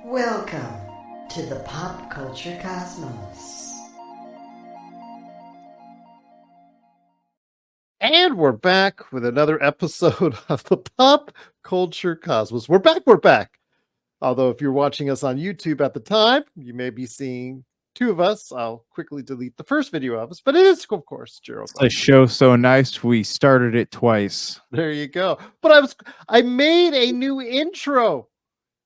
Welcome to the Pop Culture Cosmos. And we're back with another episode of the Pop Culture Cosmos. We're back. Although if you're watching us on YouTube at the time, you may be seeing two of us. I'll quickly delete the first video of us, but it is, of course, Gerald. The show so nice, we started it twice. There you go. But I made a new intro.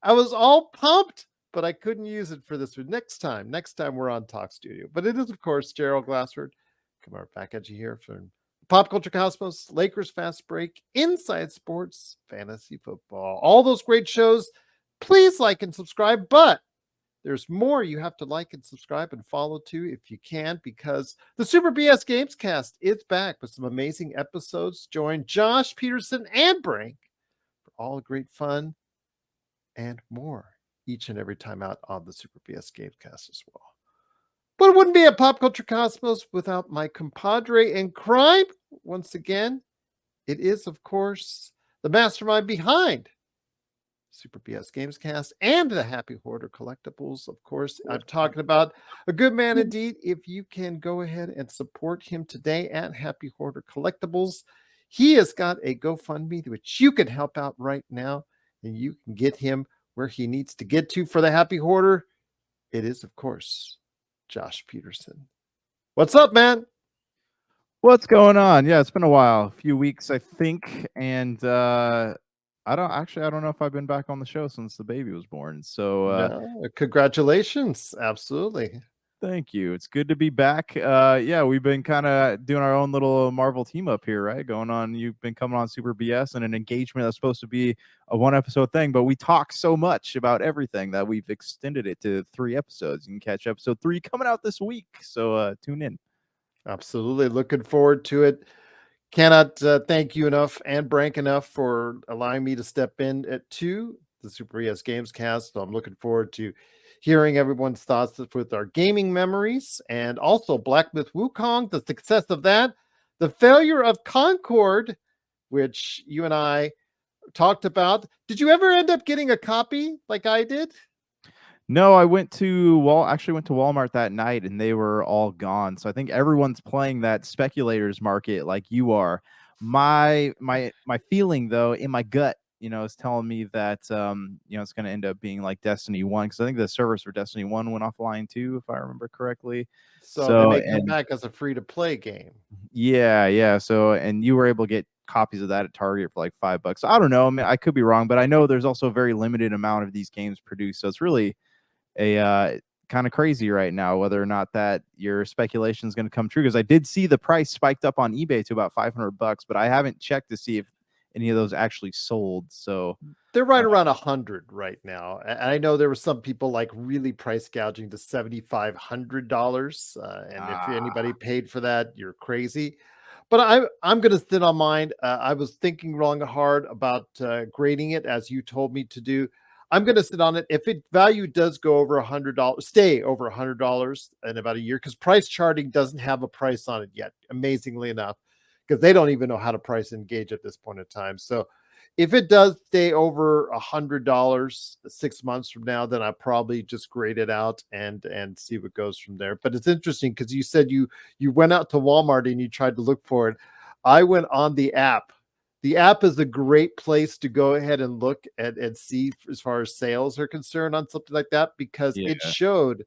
I was all pumped, but I couldn't use it for this one. Next time we're on Talk Studio. But it is, of course, Gerald Glassford. Come right back at you here from Pop Culture Cosmos, Lakers Fast Break, Inside Sports, Fantasy Football, all those great shows. Please like and subscribe, but there's more you have to like and subscribe and follow too if you can, because the Super BS Games Cast is back with some amazing episodes. Join Josh, Peterson, and Brink for all great fun and more each and every time out on the Super BS Games Cast as well. But it wouldn't be a Pop Culture Cosmos without my compadre in crime. Once again, it is, of course, the mastermind behind Super BS Games Cast and the Happy Hoarder Collectibles. Of course, I'm talking about a good man indeed. If you can go ahead and support him today at Happy Hoarder Collectibles, he has got a GoFundMe which you can help out right now, and you can get him where he needs to get to for the Happy Hoarder. It is, of course, Josh Peterson. What's up, man? What's going on? Yeah, it's been a while, a few weeks, I think, and I don't know if I've been back on the show since the baby was born. So Congratulations. Absolutely. Thank you. It's good to be back. Yeah, we've been kind of doing our own little Marvel team up here, right? Going on. You've been coming on Super BS and an engagement that's supposed to be a one episode thing, but we talk so much about everything that we've extended it to 3 episodes. You can catch episode 3 coming out this week. So tune in. Absolutely. Looking forward to it. Cannot thank you enough and Brank enough for allowing me to step in to the Super ES Games Cast. So I'm looking forward to hearing everyone's thoughts with our gaming memories, and also Black Myth Wukong, the success of that, the failure of Concord, which you and I talked about. Did you ever end up getting a copy like I did? No, I went to Walmart that night and they were all gone. So I think everyone's playing that speculators market like you are. My feeling though in my gut, is telling me that it's going to end up being like Destiny 1, because I think the servers for Destiny 1 went offline too, if I remember correctly. So they may come back as a free-to-play game. Yeah. So, and you were able to get copies of that at Target for like $5. I don't know. I mean, I could be wrong, but I know there's also a very limited amount of these games produced. So it's really a kind of crazy right now whether or not that your speculation is going to come true, because I did see the price spiked up on eBay to about $500, but I haven't checked to see if any of those actually sold. So they're right around 100 right now. I know there were some people like really price gouging to $7,500, and if anybody paid for that, you're crazy. But I'm going to sit on mine. I was thinking long and hard about grading it as you told me to do. I'm going to sit on it. If it value does go over $100, stay over $100 in about a year, because price charting doesn't have a price on it yet, amazingly enough, because they don't even know how to price engage at this point in time. So if it does stay over $100 6 months from now, then I probably just grade it out and see what goes from there. But it's interesting because you said you went out to Walmart and you tried to look for it. I went on the app. The app is a great place to go ahead and look at and see as far as sales are concerned on something like that, because it showed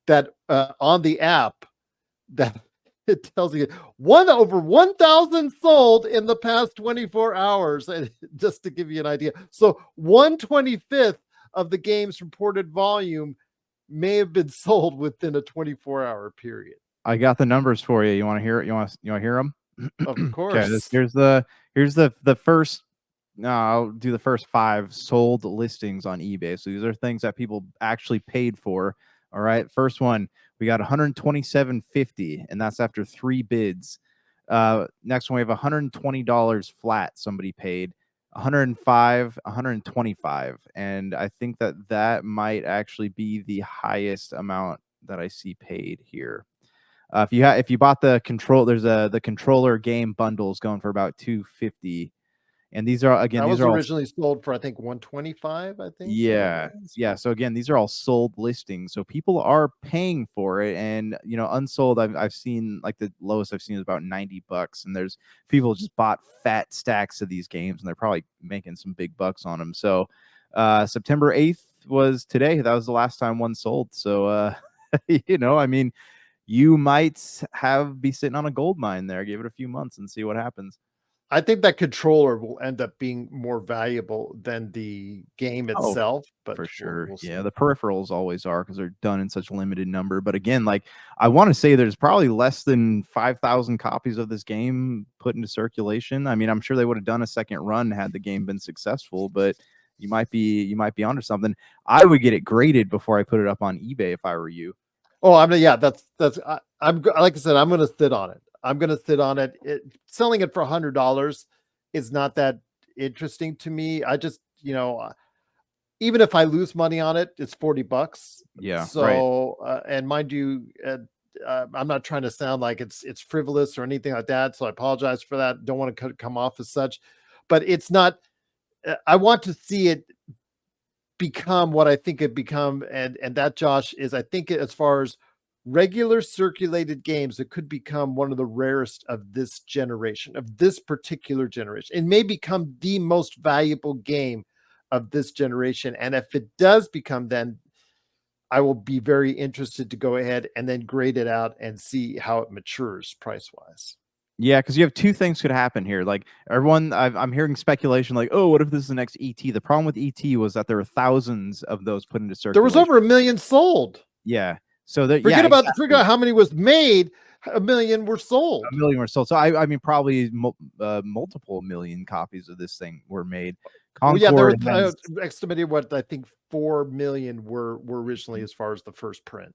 that on the app that it tells you over 1,000 sold in the past 24 hours, and just to give you an idea. So 1/25th of the game's reported volume may have been sold within a 24-hour period. I got the numbers for you. You want to hear it? You want to hear them? Of course. Okay, here's the first. No, I'll do the first 5 sold listings on eBay. So these are things that people actually paid for. All right. First one, we got $127.50, and that's after 3 bids. Next one, we have $120 flat. Somebody paid $105, $125, and I think that might actually be the highest amount that I see paid here. If you bought the control, there's the controller game bundles going for about $250, And these are That these was are all originally sold for, I think, 125, I think, something like yeah. that. Yeah. So again, these are all sold listings. So people are paying for it. And unsold, I've seen like the lowest I've seen is about $90. And there's people just bought fat stacks of these games and they're probably making some big bucks on them. So September 8th was today. That was the last time one sold. So I mean, you might be sitting on a gold mine there. Give it a few months and see what happens. I think that controller will end up being more valuable than the game Oh, itself, but for sure. we'll Yeah, see. the peripherals always are because they're done in such limited number. But again, like I want to say there's probably less than 5,000 copies of this game put into circulation. I mean, I'm sure they would have done a second run had the game been successful, but you might be onto something. I would get it graded before I put it up on eBay if I were you. Oh, I'm like I said, I'm going to sit on it. I'm going to sit on it. Selling it for $100 is not that interesting to me. I just, even if I lose money on it, it's $40. Yeah, right. So, and mind you, I'm not trying to sound like it's frivolous or anything like that. So I apologize for that. Don't want to come off as such, but it's not. I want to see it become what I think it become, and that, Josh, is I think as far as regular circulated games, it could become one of the rarest of this generation, of this particular generation. It may become the most valuable game of this generation. And if it does become, then I will be very interested to go ahead and then grade it out and see how it matures price wise. Yeah, because you have two things could happen here. Like everyone, I'm hearing speculation, like, oh, what if this is the next ET? The problem with ET was that there were thousands of those put into There was circulation. over 1 million sold. Yeah, so that Forget exactly. out how many was made. 1 million were sold. 1 million were sold. So I mean, probably multiple million copies of this thing were made. Well, yeah, there Concord was has, estimated what I think 4 million were originally as far as the first print.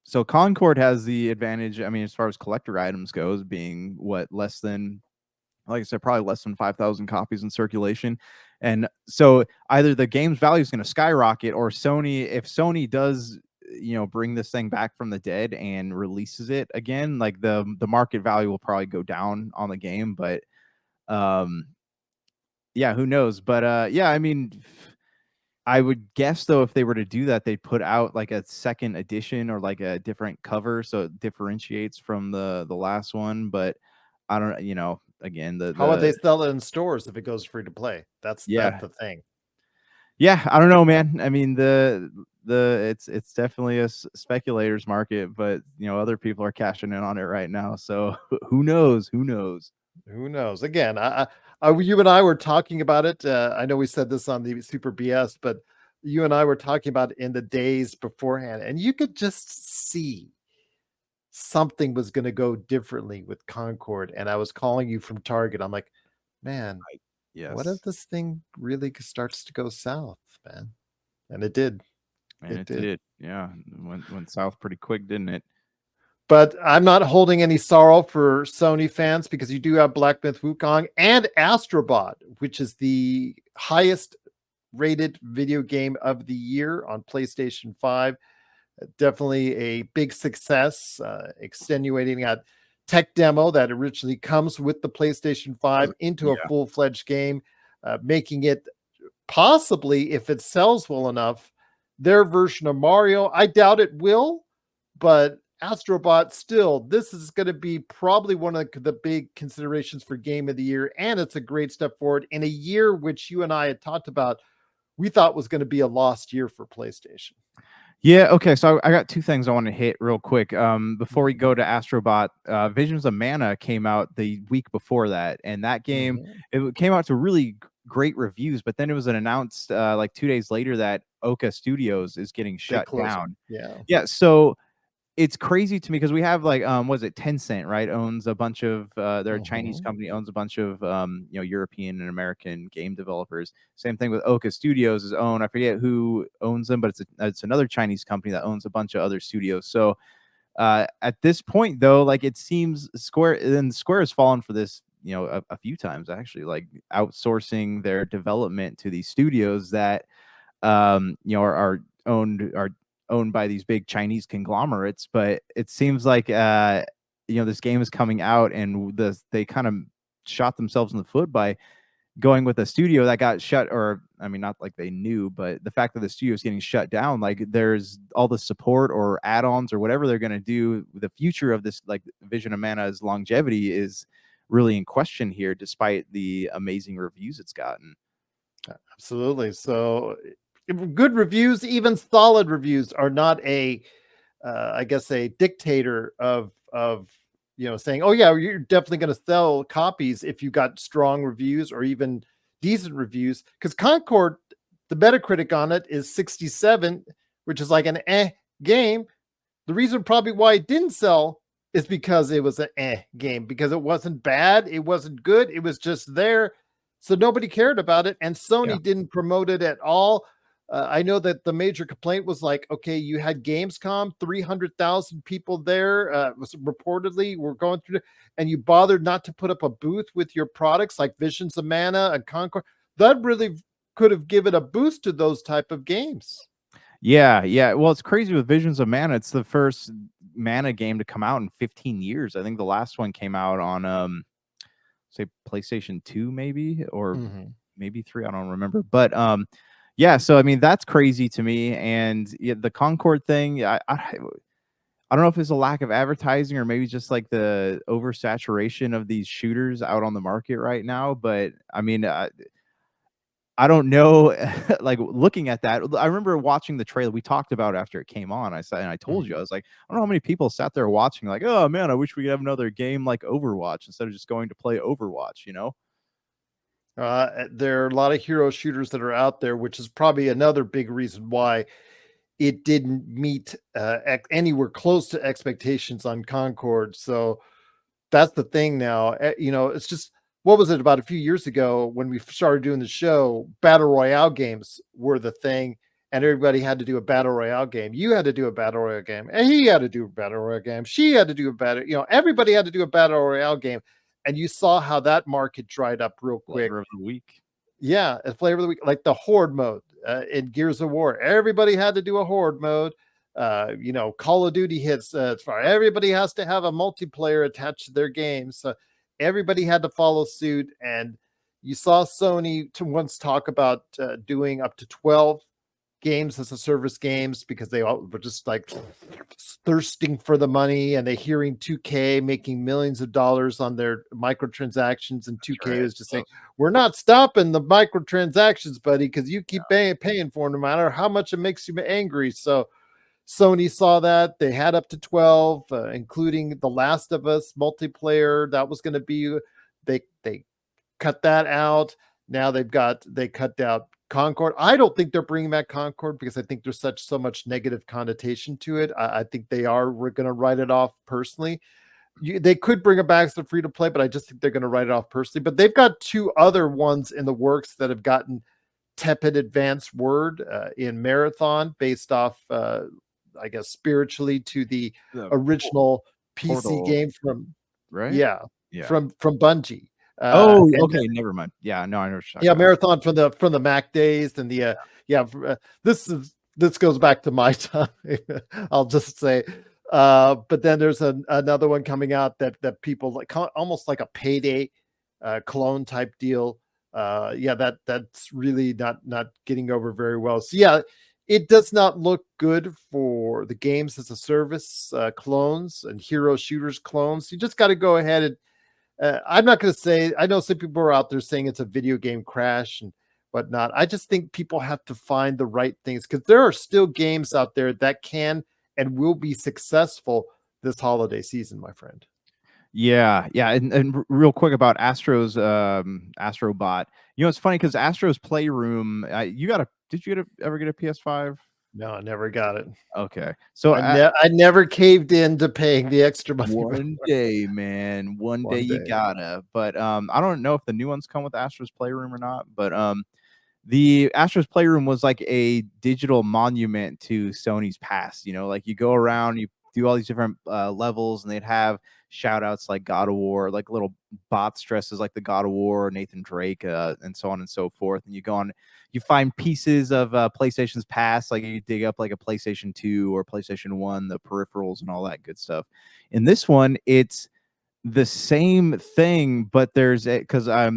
so Concord has the advantage. I mean, as far as collector items goes, being what less than, like I said, probably less than 5,000 copies in circulation. And so either the game's value is going to skyrocket, or if Sony does, bring this thing back from the dead and releases it again, like the market value will probably go down on the game. But yeah, who knows? But yeah, I mean, I would guess though, if they were to do that, they'd put out like a second edition or like a different cover so it differentiates from the last one. But I don't, again, How would they sell it in stores if it goes free to play? That's the thing. Yeah, I don't know, man. I mean, it's definitely a speculator's market, but other people are cashing in on it right now. So who knows? Who knows? Who knows? Again, you and I were talking about it. I know we said this on the Super BS, but you and I were talking about it in the days beforehand, and you could just see something was going to go differently with Concord. And I was calling you from Target. I'm like, man, what if Yes, this thing really starts to go south, man? And it did. and it did. Yeah, went south pretty quick, didn't it? But I'm not holding any sorrow for Sony fans because you do have Black Myth Wukong and Astrobot, which is the highest rated video game of the year on PlayStation 5. Definitely a big success, extenuating a tech demo that originally comes with the PlayStation 5 into a full-fledged game, making it possibly, if it sells well enough, their version of Mario. I doubt it will, but Astrobot still, this is going to be probably one of the big considerations for game of the year. And it's a great step forward in a year which you and I had talked about, we thought was going to be a lost year for PlayStation. Yeah, okay. So I got two things I want to hit real quick. Before we go to Astrobot, Visions of Mana came out the week before that, and that game it came out to really great reviews. But then it was announced like 2 days later that Oka Studios is getting shut down. Yeah. So it's crazy to me because we have like was it Tencent, right? Owns a bunch of they're a Chinese company, owns a bunch of European and American game developers. Same thing with Oka Studios is owned. I forget who owns them, but it's another Chinese company that owns a bunch of other studios. So at this point though, like it seems Square has fallen for this, a few times actually, like outsourcing their development to these studios that are owned by these big Chinese conglomerates. But it seems like this game is coming out and they kind of shot themselves in the foot by going with a studio that got shut, or I mean, not like they knew, but the fact that the studio is getting shut down, like there's all the support or add-ons or whatever they're going to do. The future of this, like Vision of Mana's longevity, is really in question here, despite the amazing reviews it's gotten. Absolutely. So good reviews, even solid reviews, are not I guess a dictator of saying, oh yeah, you're definitely going to sell copies if you got strong reviews or even decent reviews. Because Concord, the Metacritic on it is 67, which is like an game. The reason probably why it didn't sell is because it was an game, because it wasn't bad, it wasn't good, it was just there. So nobody cared about it, and Sony didn't promote it at all. I know that the major complaint was like, okay, you had Gamescom, 300,000 people there, was reportedly were going through, and you bothered not to put up a booth with your products like Visions of Mana and Concord. That really could have given a boost to those type of games. Yeah. Well, it's crazy with Visions of Mana. It's the first Mana game to come out in 15 years. I think the last one came out on say PlayStation 2, maybe, or maybe 3. I don't remember. But yeah, so I mean, that's crazy to me. And the Concord thing, I don't know if it's a lack of advertising or maybe just like the oversaturation of these shooters out on the market right now. But I mean, I don't know. Like looking at that, I remember watching the trailer. We talked about it after it came on. I said, and I told you, I was like, I don't know how many people sat there watching, like, oh man, I wish we could have another game like Overwatch instead of just going to play Overwatch, you know? There are a lot of hero shooters that are out there, which is probably another big reason why it didn't meet anywhere close to expectations on Concord. So that's the thing now. It's just, what was it, about a few years ago when we started doing the show, battle royale games were the thing, and everybody had to do a battle royale game. You had to do a battle royale game, and he had to do a battle royale game. She had to do a battle, everybody had to do a battle royale game. And you saw how that market dried up real quick. Flavor of the week. Yeah, a flavor of the week, like the Horde mode in Gears of War. Everybody had to do a Horde mode. Call of Duty hits. Everybody has to have a multiplayer attached to their game. So everybody had to follow suit. And you saw Sony to once talk about doing up to 12 games as a service games, because they all were just like thirsting for the money, and they hearing 2K making millions of dollars on their microtransactions, and 2K was just saying, we're not stopping the microtransactions, buddy, because you keep paying for them no matter how much it makes you angry. So Sony saw that they had up to 12, including The Last of Us multiplayer. That was going to be, they cut that out. Now they cut out Concord. I don't think they're bringing back Concord because I think there's so much negative connotation to it. I think we're going to write it off personally. They could bring it back as a free to play, but I just think they're going to write it off personally. But they've got 2 other ones in the works that have gotten tepid advance word in Marathon, based off, I guess, spiritually to the original PC Portal game from, right? from Bungie. Okay, never mind. Yeah, no, I know. Marathon from the Mac days, and this goes back to my time. I'll just say, but then there's another one coming out that people like, almost like a Payday clone type deal. That's really not getting over very well. So it does not look good for the games as a service clones and hero shooters clones. You just got to go ahead and. I'm not going to say, I know some people are out there saying it's a video game crash and whatnot. I just think people have to find the right things, because there are still games out there that can and will be successful this holiday season, my friend. Yeah. And real quick about Astro's Astrobot. It's funny because Astro's Playroom, did you ever get a PS5? No, I never got it. Okay. So I never caved into paying the extra money. One day, man. One day you gotta. But I don't know if the new ones come with Astro's Playroom or not. But the Astro's Playroom was like a digital monument to Sony's past. Like you go around, you do all these different levels, and they'd have shout outs like God of War, like little bots dresses like the God of War, Nathan Drake, and so on and so forth. And you go on, you find pieces of PlayStation's past, like you dig up like a PlayStation 2 or PlayStation 1, the peripherals and all that good stuff. In this one, it's the same thing, but there's a because I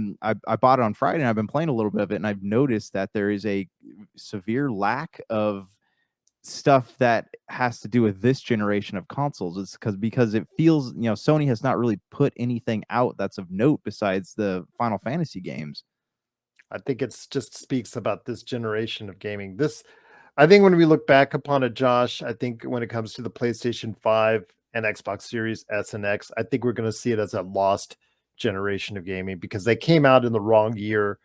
bought it on Friday and I've been playing a little bit of it, and I've noticed that there is a severe lack of stuff that has to do with this generation of consoles. It's because it feels, Sony has not really put anything out that's of note besides the Final Fantasy games. I think it's just speaks about this generation of gaming. I think when we look back upon it, Josh, I think when it comes to the PlayStation 5 and Xbox Series S and X, I think we're going to see it as a lost generation of gaming because they came out in the wrong year.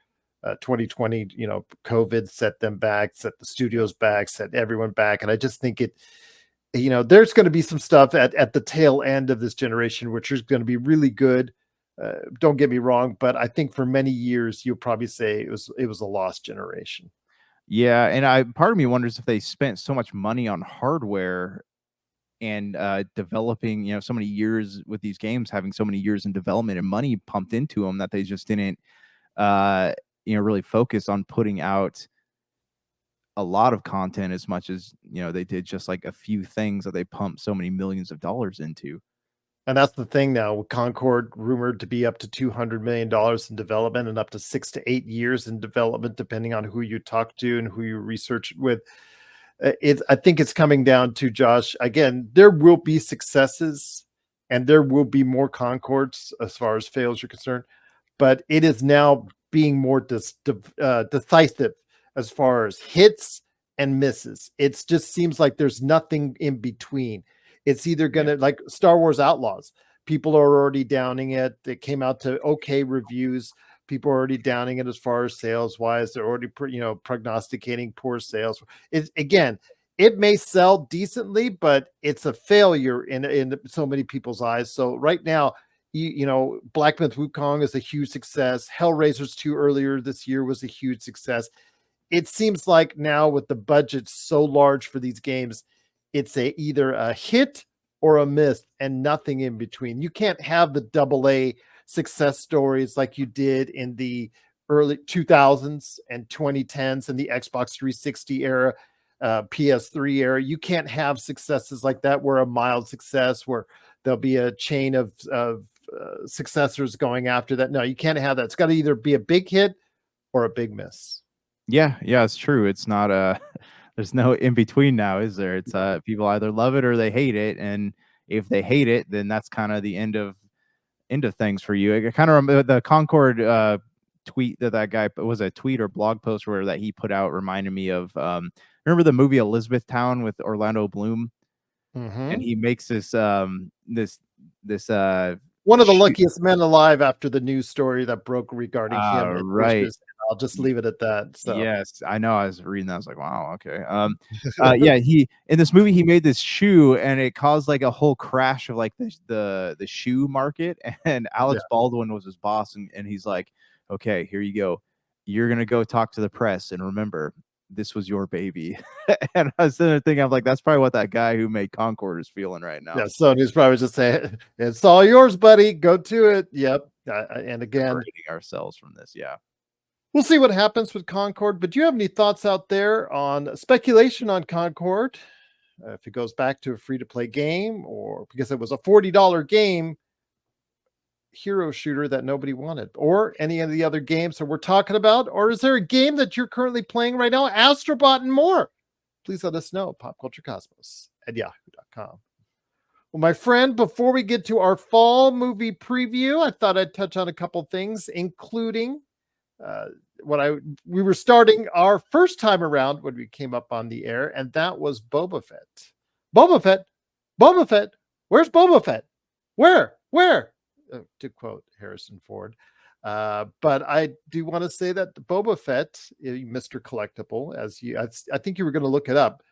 2020, COVID set them back, set the studios back, set everyone back. And I just think there's going to be some stuff at the tail end of this generation, which is going to be really good. Don't get me wrong, but I think for many years, you'll probably say it was a lost generation. Yeah, and part of me wonders if they spent so much money on hardware and developing, so many years with these games, having so many years in development and money pumped into them that they just didn't, really focus on putting out a lot of content as much as, they did just like a few things that they pumped so many millions of dollars into. And that's the thing now with Concord rumored to be up to $200 million in development and up to 6 to 8 years in development, depending on who you talk to and who you research with. I think it's coming down to, Josh, again, there will be successes and there will be more Concords as far as fails are concerned, but it is now being more decisive as far as hits and misses. It just seems like there's nothing in between. It's either going to, like Star Wars Outlaws, people are already downing it. It came out to okay reviews. People are already downing it as far as sales wise. They're already, prognosticating poor sales. It may sell decently, but it's a failure in so many people's eyes. So right now, Black Myth Wukong is a huge success. Hellraisers 2 earlier this year was a huge success. It seems like now with the budget so large for these games, it's either a hit or a miss and nothing in between. You can't have the AA success stories like you did in the early 2000s and 2010s and the Xbox 360 era, PS3 era. You can't have successes like that where a mild success where there'll be a chain of successors going after that. No, you can't have that. It's got to either be a big hit or a big miss. Yeah, it's true. It's not there's no in between now, is there? It's people either love it or they hate it, and if they hate it, then that's kind of the end of things for you. I kind of remember the Concord tweet that guy was a tweet or blog post where that he put out reminded me of remember the movie Elizabethtown with Orlando Bloom, and he makes this one of the luckiest men alive after the news story that broke regarding him. Right. I'll just leave it at that. So yes, I know. I was reading that. I was like, wow, okay. Yeah, he in this movie he made this shoe and it caused like a whole crash of like the shoe market. And Alex Baldwin was his boss, and he's like, okay, here you go. You're gonna go talk to the press, and remember, this was your baby. And I was sitting there thinking, I'm like, that's probably what that guy who made Concord is feeling right now. Yeah, Sony's probably just saying, it's all yours, buddy. Go to it. Yep. And again, separating ourselves from this. Yeah. We'll see what happens with Concord, but do you have any thoughts out there on speculation on Concord? If it goes back to a free-to-play game, or because it was a $40 game, hero shooter that nobody wanted, or any of the other games that we're talking about, or is there a game that you're currently playing right now, Astrobot and more? Please let us know, popculturecosmos@yahoo.com. Well, my friend, before we get to our fall movie preview, I thought I'd touch on a couple things, including we were starting our first time around when we came up on the air, and that was Boba Fett. Boba Fett, Boba Fett, where's Boba Fett? Where? To quote Harrison Ford. But I do want to say that the Boba Fett, Mr. Collectible, I think you were going to look it up.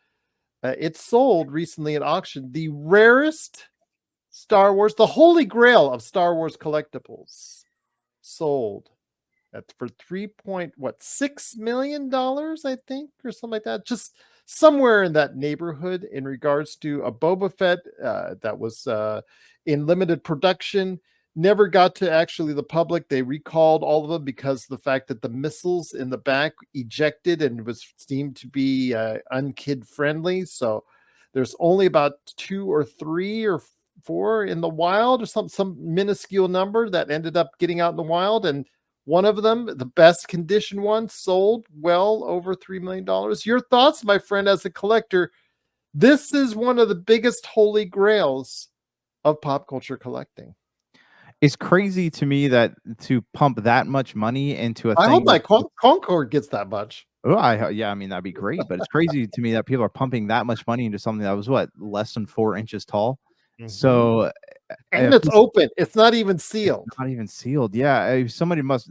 It sold recently at auction, the rarest Star Wars, the Holy Grail of Star Wars collectibles, sold for $3.6 million, I think, or something like that. Just somewhere in that neighborhood in regards to a Boba Fett that was in limited production. Never got to actually the public. They recalled all of them because of the fact that the missiles in the back ejected and was deemed to be unkid friendly. So there's only about 2 or 3 or 4 in the wild, or some minuscule number that ended up getting out in the wild, and one of them, the best condition one, sold well over $3 million. Your thoughts, my friend, as a collector? This is one of the biggest holy grails of pop culture collecting. It's crazy to me that to pump that much money into a I hope thing my that Concord gets that much. oh, yeah, I mean, that'd be great, but it's crazy to me that people are pumping that much money into something that was what, less than 4 inches tall. Mhm. So, And if it's this open. It's not even it's sealed. not even sealed. Yeah, somebody must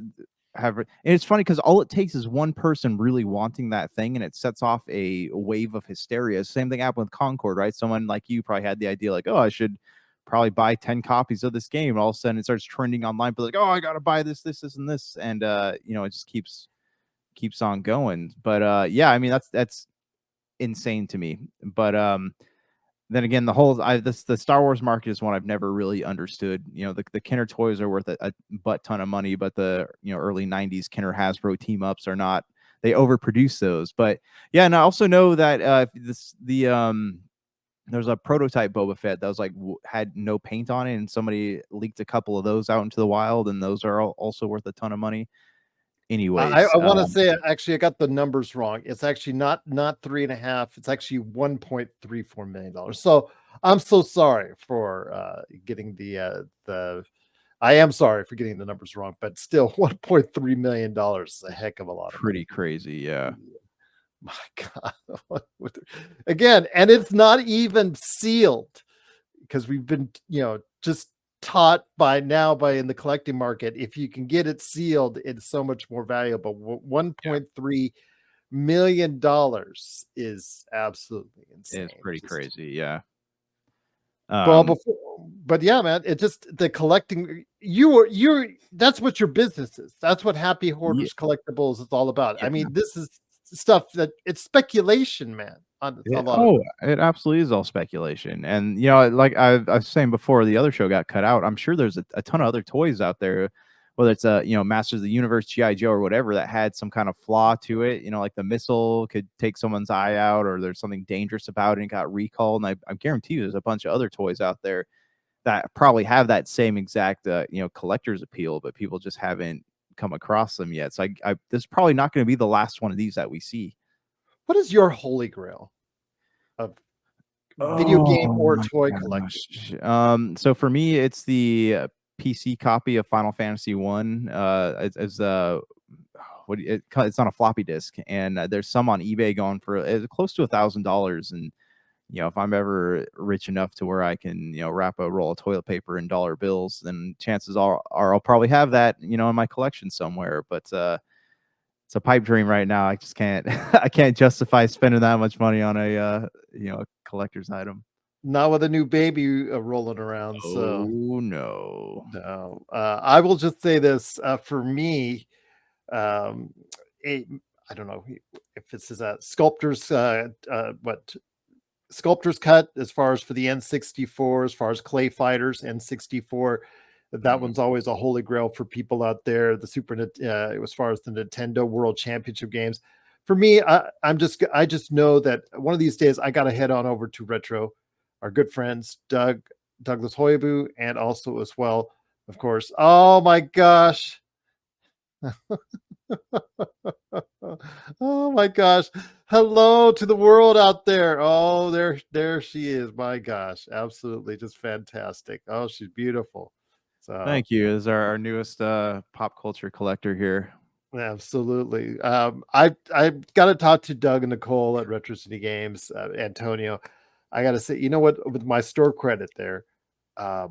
have and it's funny because all it takes is one person really wanting that thing, and it sets off a wave of hysteria. Same thing happened with Concord, right? Someone like you probably had the idea like, "Oh, I should probably buy 10 copies of this game." And all of a sudden it starts trending online, but like, "Oh, I gotta buy this, this, this, and this." And it just keeps on going. But yeah, I mean that's insane to me. But then again, the Star Wars market is one I've never really understood. The Kenner toys are worth a butt ton of money, but the early '90s Kenner Hasbro team ups are not. They overproduce those. But yeah, and I also know that there's a prototype Boba Fett that was like had no paint on it, and somebody leaked a couple of those out into the wild, and those are also worth a ton of money. I Anyways, want to say, actually, I got the numbers wrong. It's actually not 3.5. It's actually $1.34 million. So I'm so sorry for getting the. I am sorry for getting the numbers wrong, but still, $1.3 million is a heck of a lot of money. pretty crazy, yeah. My God. Again, and it's not even sealed, because we've been, just taught by in the collecting market, if you can get it sealed, it's so much more valuable. $1.3 million is absolutely insane. It's pretty Just, crazy, yeah. well, but yeah, man, it just the collecting. You're that's what your business is. That's what Happy Hoarders Collectibles is all about. I Yeah. mean, this is stuff that it's speculation, man. On a lot of it. It absolutely is all speculation. And like I was saying before, the other show got cut out. I'm sure there's a ton of other toys out there, whether it's Masters of the Universe, G.I. Joe, or whatever, that had some kind of flaw to it. Like the missile could take someone's eye out, or there's something dangerous about it and got recalled. And I guarantee you there's a bunch of other toys out there that probably have that same exact collector's appeal, but people just haven't come across them yet. So this is probably not going to be the last one of these that we see. What is your holy grail of video game or my toy gosh. collecting? So for me, it's the PC copy of Final Fantasy 1. It's on a floppy disk, and there's some on eBay going for close to $1,000. And if I'm ever rich enough to where I can wrap a roll of toilet paper in dollar bills, then chances are I'll probably have that in my collection somewhere. But it's a pipe dream right now. I just can't I can't justify spending that much money on a collector's item. Not with a new baby rolling around. So No. I will just say this for me. I don't know if this is a sculptor's sculptor's cut as far as for the N64, as far as Clay Fighters N64. That one's always a holy grail for people out there. The as far as the Nintendo World Championship games. For me, I just know that one of these days I got to head on over to Retro. Our good friends Douglas Hoyabu, and also as well, of course. Oh my gosh. Oh my gosh. Hello to the world out there. Oh, there she is. My gosh. Absolutely just fantastic. Oh, she's beautiful. So Thank you. This is our newest pop culture collector here. absolutely. I got to talk to Doug and Nicole at Retro City Games, Antonio. I got to say, you know what, with my store credit there, I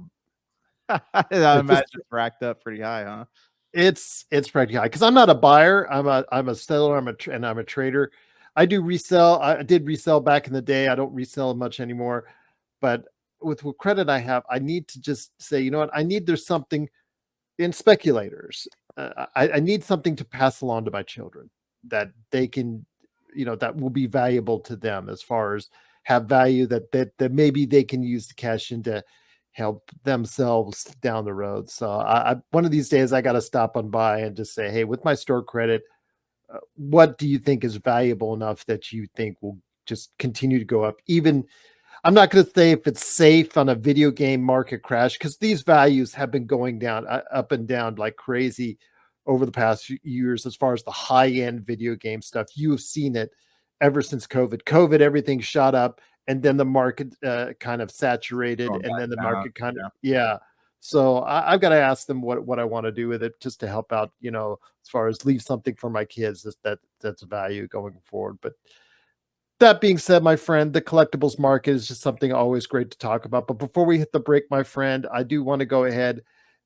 imagine it's racked up pretty high, huh? it's pretty high because I'm not a buyer. I'm a seller. I'm a trader. I do resell. I did resell back in the day. I don't resell much anymore. But with what credit I have, I need to just say, you know what? There's something in speculators. I need something to pass along to my children that they can, that will be valuable to them, as far as have value that maybe they can use to cash in to help themselves down the road. So I one of these days I got to stop on by and just say, hey, with my store credit, what do you think is valuable enough that you think will just continue to go up? Even I'm not going to say if it's safe on a video game market crash, because these values have been going down up and down like crazy over the past few years as far as the high end video game stuff. You have seen it ever since COVID. Everything shot up, and then the market kind of saturated, Going and back then the down, market kind of So I've got to ask them what I want to do with it, just to help out, as far as leave something for my kids that's a value going forward. But that being said, my friend, the collectibles market is just something always great to talk about. But before we hit the break, my friend, I do want to go ahead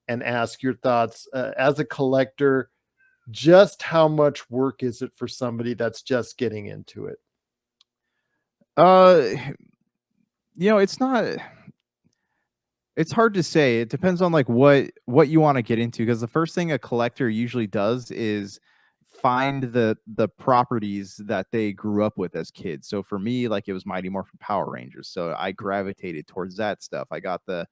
and ask your thoughts as a collector. Just how much work is it for somebody that's just getting into it? It's not. It's hard to say. It depends on like what you want to get into, because the first thing a collector usually does is find the properties that they grew up with as kids. So for me, like, it was Mighty Morphin Power Rangers. So I gravitated towards that stuff. I got the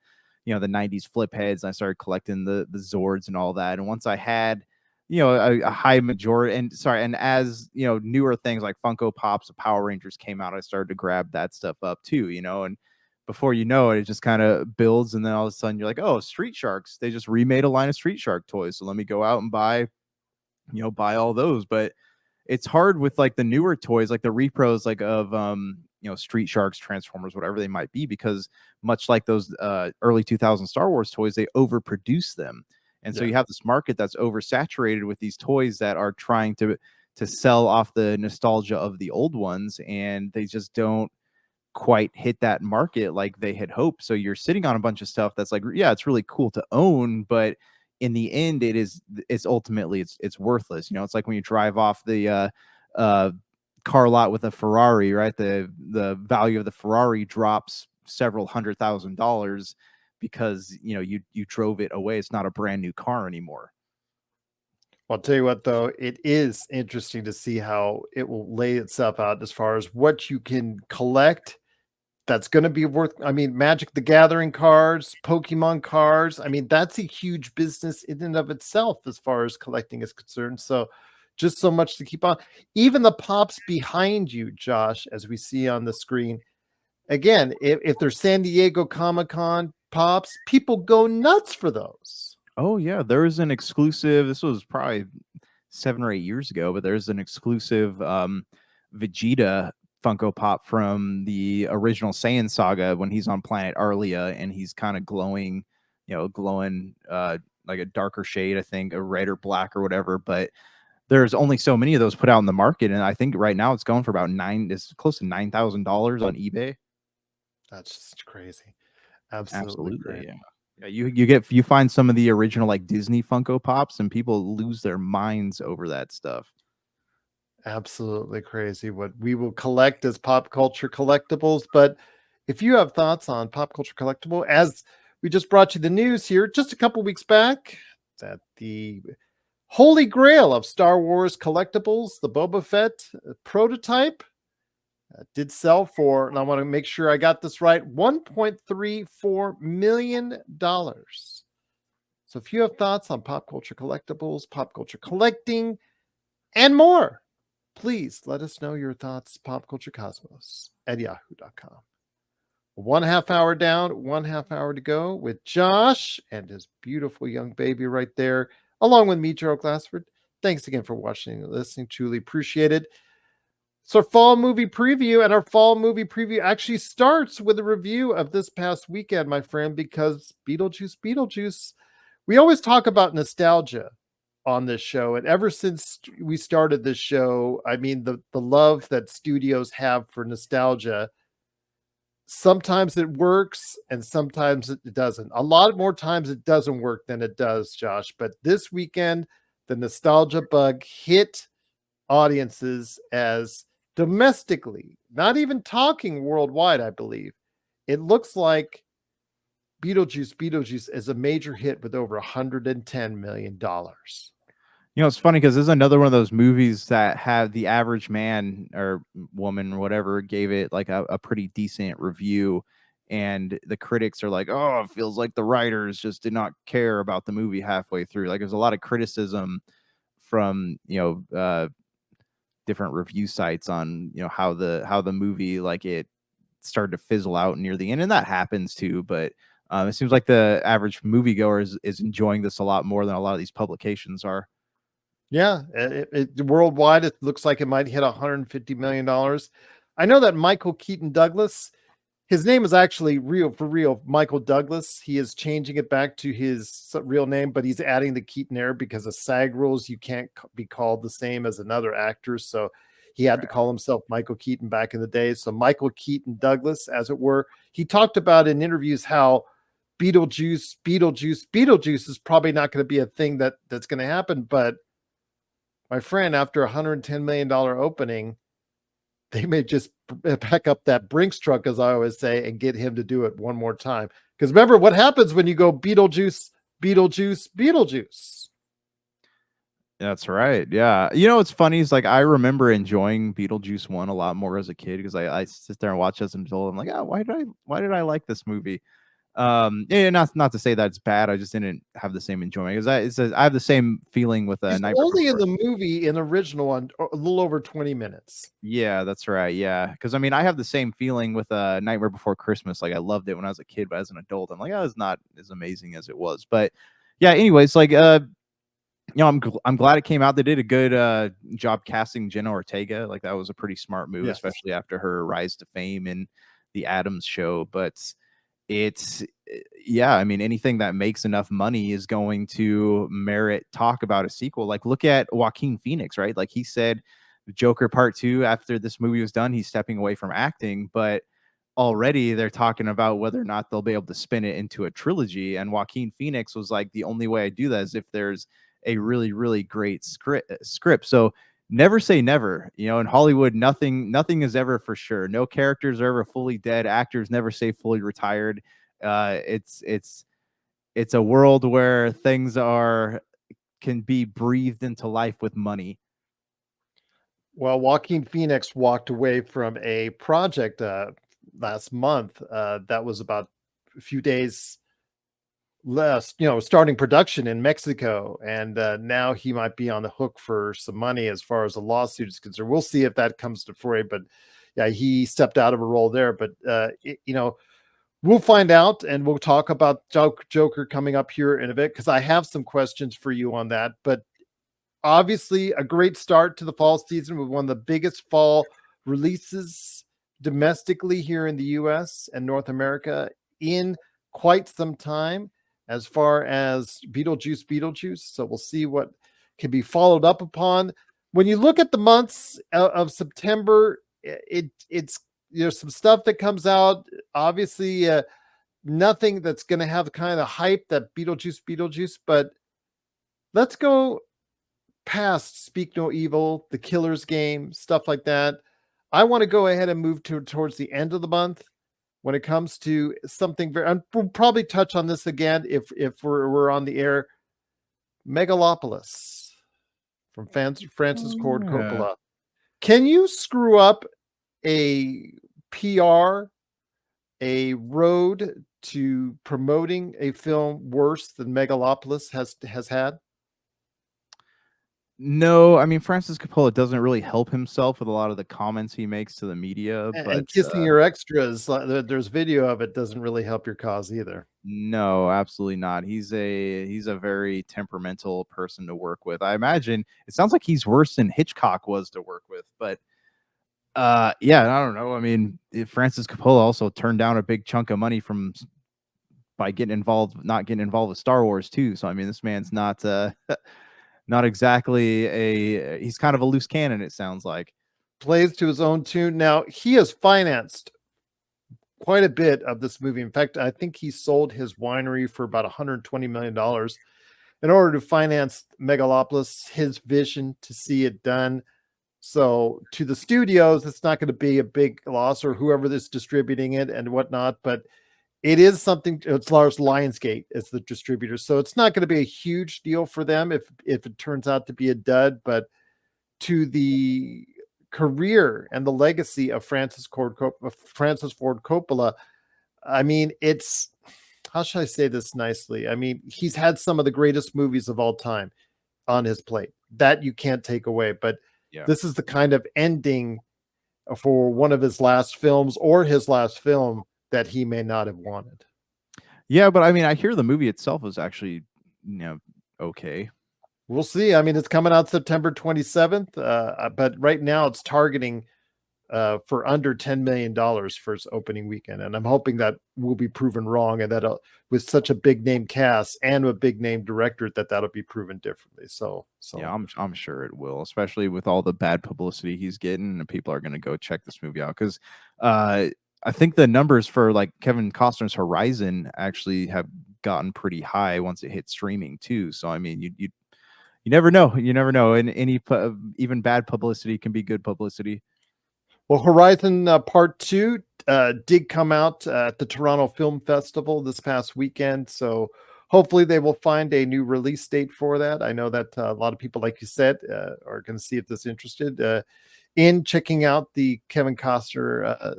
90s flip heads, and I started collecting the Zords and all that. And once I had a high majority, and as newer things like Funko Pops of Power Rangers came out, I started to grab that stuff up too, and before you know it, it just kind of builds, and then all of a sudden you're like, oh, Street Sharks, they just remade a line of Street Shark toys, so let me go out and buy all those. But it's hard with like the newer toys, like the repros, like of Street Sharks, Transformers, whatever they might be, because much like those early 2000 Star Wars toys, they overproduce them. And so you have this market that's oversaturated with these toys that are trying to sell off the nostalgia of the old ones, and they just don't quite hit that market like they had hoped. So you're sitting on a bunch of stuff that's like, yeah, it's really cool to own, but in the end, it's ultimately it's worthless. It's like when you drive off the car lot with a Ferrari, right? The value of the Ferrari drops several $100,000 because you drove it away. It's not a brand new car anymore. I'll tell you what, though, it is interesting to see how it will lay itself out as far as what you can collect that's going to be worth. I mean, Magic the Gathering cards, Pokemon cards. I mean, that's a huge business in and of itself as far as collecting is concerned. So just so much to keep on. Even the pops behind you, Josh, as we see on the screen. Again, if there's San Diego Comic-Con pops, people go nuts for those. Oh yeah, there was an exclusive. This was probably 7 or 8 years ago, but there's an exclusive Vegeta Funko Pop from the original Saiyan saga when he's on planet Arlia, and he's kind of glowing like a darker shade, I think, a red or black or whatever. But there's only so many of those put out in the market, and I think right now it's going for about it's close to $9,000 on eBay. That's just crazy. Absolutely Absolutely, yeah. Yeah, you find some of the original like Disney Funko Pops, and people lose their minds over that stuff. Absolutely crazy what we will collect as pop culture collectibles. But if you have thoughts on pop culture collectible, as we just brought you the news here just a couple weeks back, that the Holy Grail of Star Wars collectibles, the Boba Fett prototype, did sell for, and I want to make sure I got this right, $1.34 million. So if you have thoughts on pop culture collectibles, pop culture collecting, and more, please let us know your thoughts, popculturecosmos@yahoo.com. 1.5 hour down, 1.5 hour to go with Josh and his beautiful young baby right there, along with me, Gerald Glassford. Thanks again for watching and listening. Truly appreciate it. It's our fall movie preview, and our fall movie preview actually starts with a review of this past weekend, my friend, because Beetlejuice. We always talk about nostalgia on this show, and ever since we started this show, I mean, the love that studios have for nostalgia, sometimes it works and sometimes it doesn't. A lot more times it doesn't work than it does, Josh. But this weekend, the nostalgia bug hit audiences as domestically, not even talking worldwide, I believe. It looks like Beetlejuice is a major hit with over $110 million. It's funny because this is another one of those movies that have the average man or woman or whatever gave it like a pretty decent review. And the critics are like, oh, it feels like the writers just did not care about the movie halfway through. Like, there's a lot of criticism from, different review sites on, how the movie, like, it started to fizzle out near the end, and that happens too. But it seems like the average moviegoer is enjoying this a lot more than a lot of these publications are. Yeah, worldwide, it looks like it might hit $150 million. I know that Michael Keaton Douglas, his name is actually for real, Michael Douglas. He is changing it back to his real name, but he's adding the Keaton there because of SAG rules. You can't be called the same as another actor. So he had to call himself Michael Keaton back in the day. So Michael Keaton Douglas, as it were. He talked about in interviews how Beetlejuice is probably not going to be a thing that's going to happen. But my friend, after $110 million opening, they may just pack up that Brinks truck, as I always say, and get him to do it one more time. Because remember what happens when you go Beetlejuice, Beetlejuice, Beetlejuice. That's right. Yeah. You know what's funny is like I remember enjoying Beetlejuice 1 a lot more as a kid because I sit there and watch as an adult. I'm like, oh, why did I like this movie? Yeah, not to say that it's bad. I just didn't have the same enjoyment because I have the same feeling with He's Nightmare only in Before. the movie, in the original one, a little over 20 minutes. Yeah, that's right. Yeah, because I mean, I have the same feeling with Nightmare Before Christmas. Like I loved it when I was a kid, but as an adult, I'm like, oh, it's not as amazing as it was. But yeah, anyways, like I'm glad it came out. They did a good job casting Jenna Ortega. Like that was a pretty smart move, Yes. especially after her rise to fame in the Addams Show. But it's yeah, I mean, anything that makes enough money is going to merit talk about a sequel. Like look at Joaquin Phoenix, right? Like he said Joker Part 2 after this movie was done, he's stepping away from acting, but already they're talking about whether or not they'll be able to spin it into a trilogy. And Joaquin Phoenix was like, the only way I do that is if there's a really, really great script. So never say never. You know, in Hollywood, nothing is ever for sure. No characters are ever fully dead. Actors never say fully retired. It's a world where things can be breathed into life with money. Well, Joaquin Phoenix walked away from a project last month that was about a few days less, starting production in Mexico, and now he might be on the hook for some money as far as the lawsuit is concerned. We'll see if that comes to fray, but yeah, he stepped out of a role there. But we'll find out, and we'll talk about Joker coming up here in a bit because I have some questions for you on that. But obviously, a great start to the fall season with one of the biggest fall releases domestically here in the U.S. and North America in quite some time, as far as Beetlejuice. So we'll see what can be followed up upon. When you look at the months of September, it's some stuff that comes out. Obviously, nothing that's going to have kind of hype that Beetlejuice. But let's go past Speak No Evil, The Killer's Game, stuff like that. I want to go ahead and move towards the end of the month when it comes to something very, and we'll probably touch on this again if we're on the air. Megalopolis from Francis Ford Coppola. Can you screw up a PR, a road to promoting a film worse than Megalopolis has had? No, I mean Francis Coppola doesn't really help himself with a lot of the comments he makes to the media, And but kissing your extras, there's video of it, doesn't really help your cause either. no, absolutely not. He's a very temperamental person to work with. I imagine it sounds like he's worse than Hitchcock was to work with, but yeah, I don't know. I mean, Francis Coppola also turned down a big chunk of money by not getting involved with Star Wars too. So I mean, this man's not not exactly he's kind of a loose cannon, it sounds like. Plays to his own tune. Now, he has financed quite a bit of this movie. In fact, I think he sold his winery for about $120 million in order to finance Megalopolis, his vision to see it done. So to the studios, it's not going to be a big loss, or whoever is distributing it and whatnot, but it is something. It's Lars Lionsgate as the distributor, so it's not going to be a huge deal for them if it turns out to be a dud. But to the career and the legacy of Francis Ford Coppola, I mean, it's, how should I say this nicely? I mean, he's had some of the greatest movies of all time on his plate that you can't take away. But Yeah. this is the kind of ending for one of his last films or his last film that he may not have wanted. Yeah, but I mean, I hear the movie itself is actually, okay. We'll see. I mean, it's coming out September 27th, but right now it's targeting for under $10 million for its opening weekend. And I'm hoping that will be proven wrong, and that with such a big name cast and a big name director, that'll be proven differently. So yeah, I'm sure it will, especially with all the bad publicity he's getting, and people are going to go check this movie out because I think the numbers for like Kevin Costner's Horizon actually have gotten pretty high once it hit streaming too. So I mean, you never know. You never know. And even bad publicity can be good publicity. Well, Horizon Part 2 did come out at the Toronto Film Festival this past weekend. So hopefully they will find a new release date for that. I know that a lot of people, like you said, are going to see if this interested in checking out the Kevin Costner,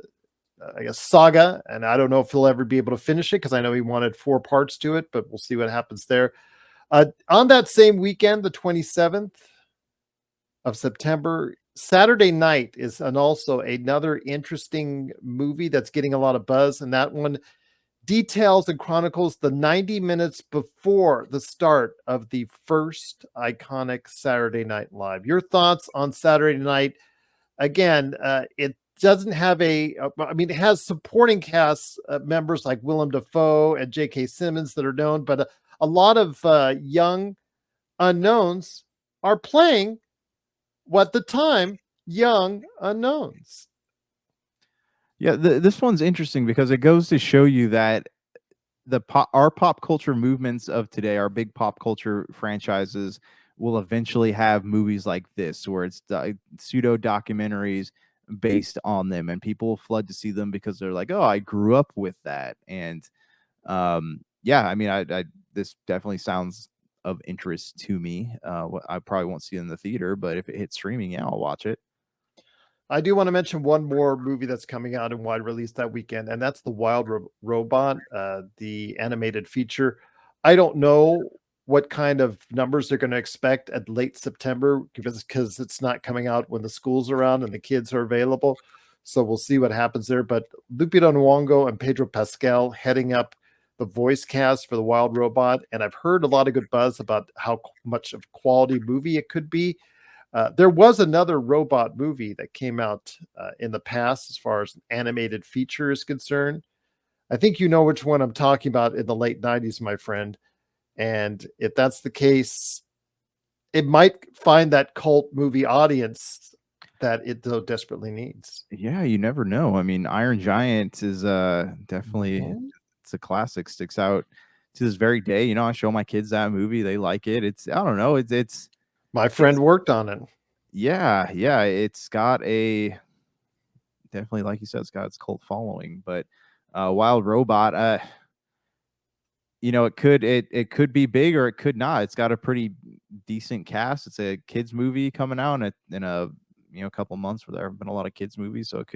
I guess, saga. And I don't know if he'll ever be able to finish it because I know he wanted 4 parts to it, but we'll see what happens there. On that same weekend, the 27th of September, Saturday Night is also another interesting movie that's getting a lot of buzz, and that one details and chronicles the 90 minutes before the start of the first iconic Saturday Night Live. Your thoughts on Saturday Night? Again, it doesn't have it has supporting cast members like Willem Dafoe and J.K. Simmons that are known, but a lot of young unknowns are playing what the time young unknowns. Yeah, this one's interesting because it goes to show you that our pop culture movements of today, our big pop culture franchises, will eventually have movies like this where it's pseudo documentaries based on them, and people flood to see them because they're like, oh, I grew up with that. And yeah, I mean, I this definitely sounds of interest to me. I probably won't see it in the theater, but if it hits streaming, yeah, I'll watch it. I do want to mention one more movie that's coming out in wide release that weekend, and that's The Wild Robot, the animated feature. I don't know what kind of numbers they're going to expect at late September because it's not coming out when the school's around and the kids are available. So we'll see what happens there. But Lupita Nyong'o and Pedro Pascal heading up the voice cast for The Wild Robot, and I've heard a lot of good buzz about how much of quality movie it could be. There was another robot movie that came out in the past as far as an animated feature is concerned. I think you know which one I'm talking about, in the late 90s, my friend. And if that's the case, it might find that cult movie audience that it so desperately needs. Yeah, you never know. I mean, Iron Giant is definitely it's a classic, sticks out to this very day. You know, I show my kids that movie, they like it. It's, I don't know, it's my friend worked on it. Yeah, it's got a definitely, like you said, it's got its cult following. But Wild Robot, you know, it could be big or it could not. It's got a pretty decent cast. It's a kids movie coming out in a couple months where there have been a lot of kids movies, so it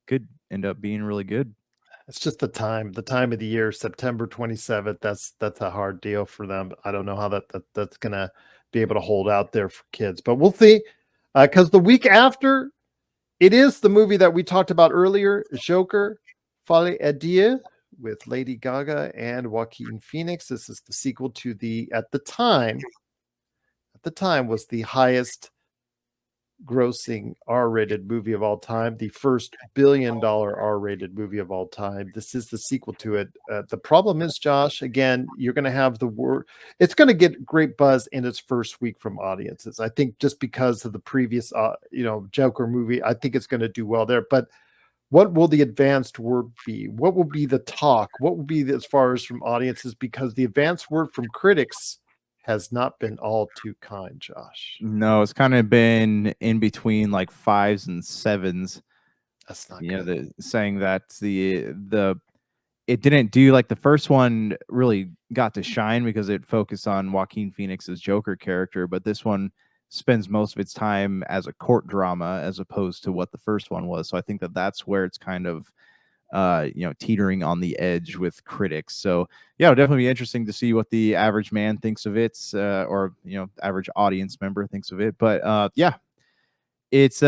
could end up being really good. It's just the time of the year, September 27th. That's a hard deal for them. I don't know how that's gonna be able to hold out there for kids, but we'll see. Because the week after, it is the movie that we talked about earlier, Joker, Folie à Deux, with Lady Gaga and Joaquin Phoenix. This is the sequel to at the time was the highest grossing R-rated movie of all time, the first $1 billion R-rated movie of all time. This is the sequel to it. The problem is, Josh, again, you're going to have it's going to get great buzz in its first week from audiences. I think just because of the previous, Joker movie, I think it's going to do well there. But what will the advanced word be? What will be the talk? What will be as far as from audiences? Because the advanced word from critics has not been all too kind, Josh. No, it's kind of been in between like 5s and 7s. That's not good. Saying that it didn't do, like, the first one really got to shine because it focused on Joaquin Phoenix's Joker character, but this one spends most of its time as a court drama as opposed to what the first one was. So I think that's where it's kind of teetering on the edge with critics. So yeah, it'll definitely be interesting to see what the average man thinks of it, or average audience member thinks of it. But yeah, it's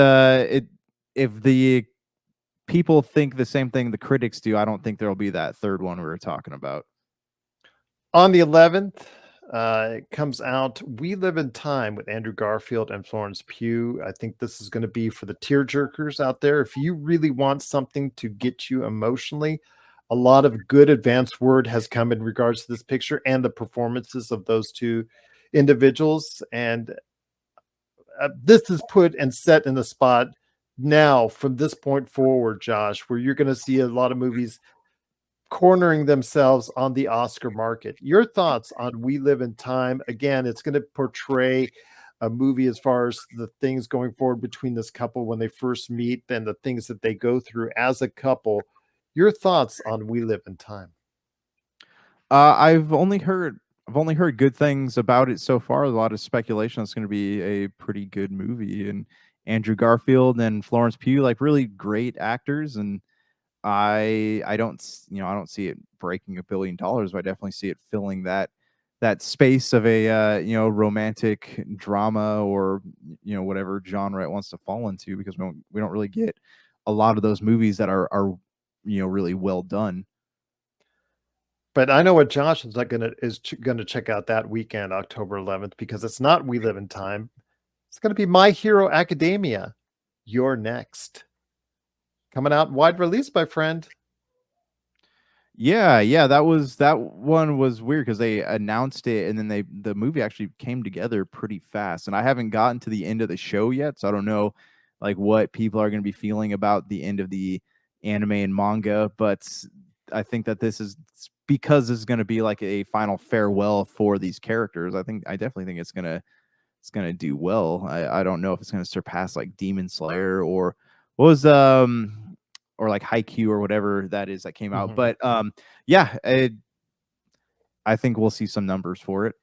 if the people think the same thing the critics do, I don't think there'll be that third one we were talking about. On the 11th, it comes out We Live in Time with Andrew Garfield and Florence Pugh. I think this is going to be for the tearjerkers out there. If you really want something to get you emotionally, a lot of good advanced word has come in regards to this picture and the performances of those two individuals. And this is put and set in the spot now from this point forward, Josh, where you're going to see a lot of movies cornering themselves on the Oscar market. Your thoughts on We Live in Time? Again, it's going to portray a movie as far as the things going forward between this couple when they first meet and the things that they go through as a couple. Your thoughts on We Live in Time? I've only heard good things about it so far. A lot of speculation it's going to be a pretty good movie, and Andrew Garfield and Florence Pugh, like really great actors, and I don't see it breaking $1 billion, but I definitely see it filling that space of a romantic drama or whatever genre it wants to fall into, because we don't really get a lot of those movies that are really well done. But I know what Josh is gonna check out that weekend, October 11th, because it's not We Live in Time. It's gonna be My Hero Academia. You're Next. Coming out wide release, my friend. Yeah, that one was weird because they announced it and then the movie actually came together pretty fast. And I haven't gotten to the end of the show yet, so I don't know like what people are going to be feeling about the end of the anime and manga. But I think that this is because this is going to be like a final farewell for these characters. I definitely think it's gonna do well. I don't know if it's gonna surpass like Demon Slayer or what was or like Haikyuu or whatever that is that came out. But yeah, I think we'll see some numbers for it.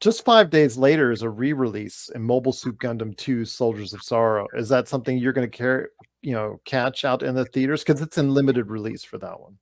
Just 5 days later is a re-release in Mobile Suit Gundam 2: Soldiers of Sorrow. Is that something you're going to catch out in the theaters, because it's in limited release for that one?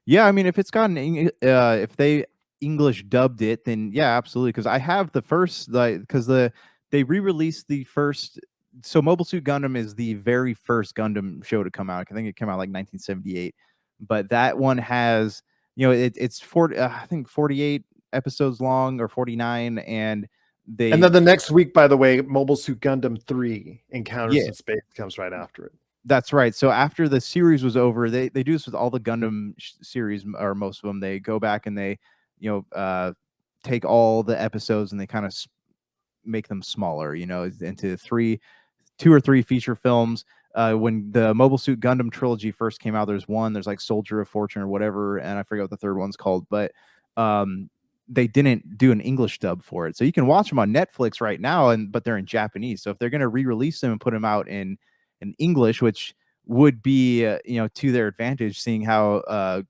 Yeah, I mean, if it's gotten if they English dubbed it, then yeah, absolutely. Because I have the first, because they re-released the first. So Mobile Suit Gundam is the very first Gundam show to come out. I think it came out like 1978, but that one has it's 40, I think 48 episodes long or 49, and And then the next week, by the way, Mobile Suit Gundam 3: Encounters Yeah. in Space comes right after it. That's right. So after the series was over, they do this with all the Gundam series, or most of them. They go back and they, take all the episodes and they kind of make them smaller, into 2 or 3 feature films. When the Mobile Suit Gundam trilogy first came out, there's like Soldier of Fortune or whatever, and I forget what the third one's called, but they didn't do an English dub for it. So you can watch them on Netflix right now, but they're in Japanese. So if they're going to re-release them and put them out in English, which would be to their advantage, seeing how